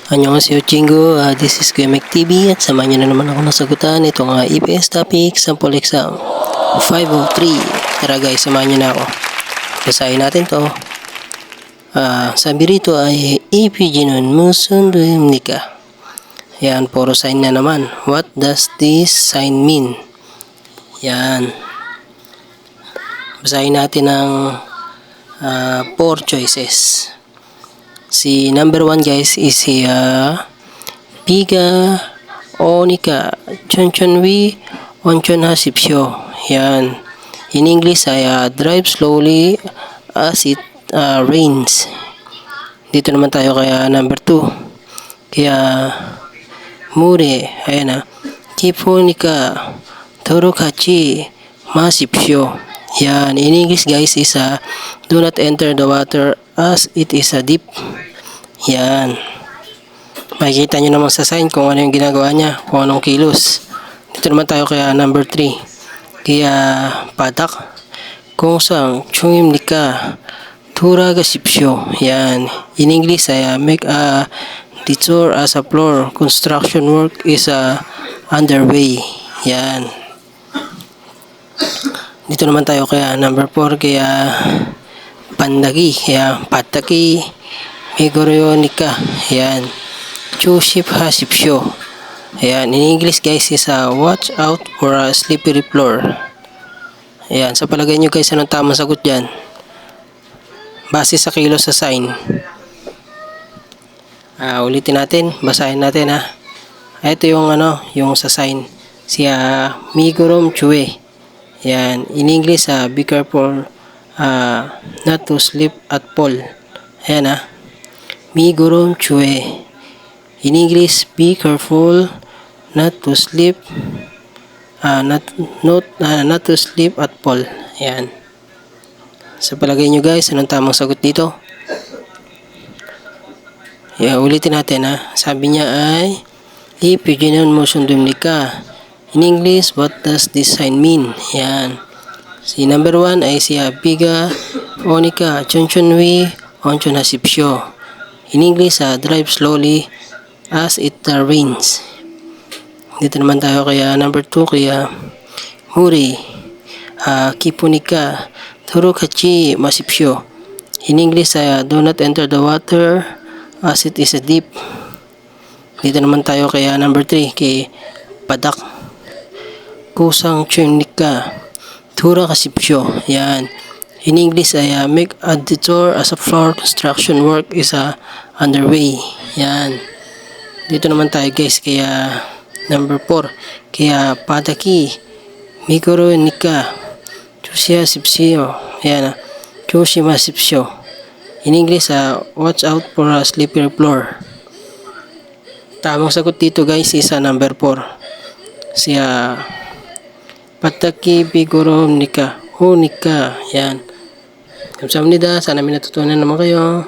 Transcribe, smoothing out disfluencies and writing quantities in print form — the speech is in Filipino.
Annyeonghaseyo Chingo, this is Kuya Mike TV at samahan niyo na naman ako nasagutan itong EPS topic sample exam 503. Tara guys, samahan niyo na ako. Basahin natin to. Sabi rito ay Ipijinun musundum nika. Yan, puro sign na naman. What does this sign mean? Yan. Basahin natin ng 4 choices. Si number 1 guys is si Biga Onika Chonchonwi Onchon Hasipsyo. Yan. In English ay drive slowly as it rains. Dito naman tayo kaya number 2. Kaya Mure. Ayan Kiponika Torokachi Masipsyo. Yan. In English guys is do not enter the water as it is deep. Yan. Makikita nyo naman sa sign kung ano yung ginagawa niya, kung anong kilos. Dito naman tayo kaya number 3. Kaya patak kung sang chungim nika turaga sipsyo. Yan. In English ay make a detour as a floor. Construction work is underway. Yan. Dito naman tayo kaya number 4. Kaya pandagi. Kaya pataki Migoroyonika. Ayan. Chuship hasipsyo. Ayan. In English guys is watch out for a slippery floor. Ayan. Sa palagay nyo guys, anong tamang sagot dyan? Base sa kilos sa sign. Ulitin natin. Basahin natin Ito yung yung sa sign. Si Migorom Chue. Ayan. In English, be careful not to slip at fall. Ayan Migorom Chue. In English, be careful not to slip not to slip at fall. Ayan. Sa palagay nyo guys, anong tamang sagot dito? Ulitin natin Sabi niya ay Ipijinun musundum nika. In English, what does this sign mean? Ayan. Si number 1 ay si Biga Onika Chonchonwi Onchon Hasipsyo. In English, drive slowly as it rains. Dito naman tayo kaya number 2 kaya Muri Kipunika Turukachi Masipsyo. In English, do not enter the water as it is deep. Dito naman tayo kaya number 3 kay Padak Kusang Chunika Tura Kasipsyo. Yan. In English ay make a detour as a floor. Construction work is underway. Yan. Dito naman tayo guys kaya number 4 kaya Padaki Migoro Nika Chushia Sipsyo. Yan Chushima Sipsyo. In English watch out for a slippery floor. Tamang sagot dito guys is number 4. Siya Pataki Bigoro Nika Hunika. Yan. Kamsahamnida. Sana may natutunan naman kayo.